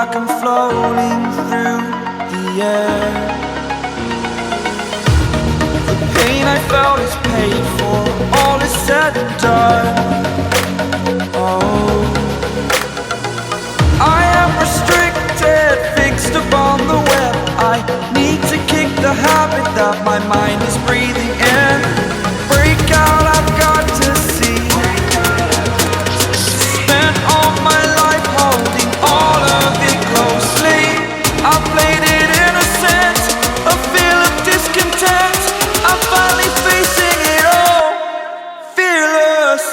like I'm floating through the air. The pain I felt is paid for, all is said and done. Oh, I am restricted, fixed upon the web. I need to kick the habit that my mind is breathing in. Break out, I've got to see. Spent all my life holding all of it closely. I played it innocent, a feel of discontent. I'm finally facing it all, fearless.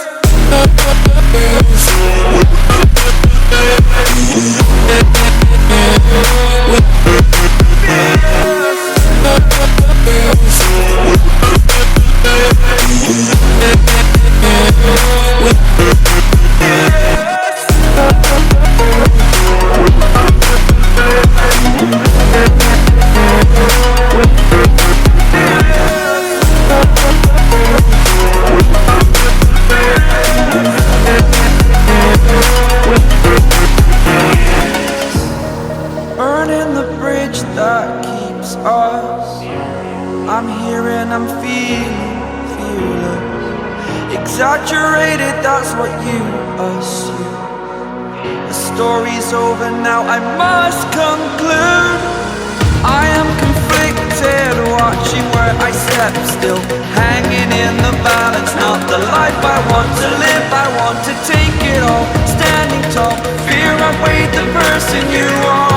Burning the bridge that keeps us. I'm here and I'm feeling fearless. Exaggerated, that's what you assume. The story's over now, I must conclude. I am conflicted, watching where I step still, hanging in the balance. Not the life I want to live, I want to take it all. Standing tall, fear I weighed the person you are.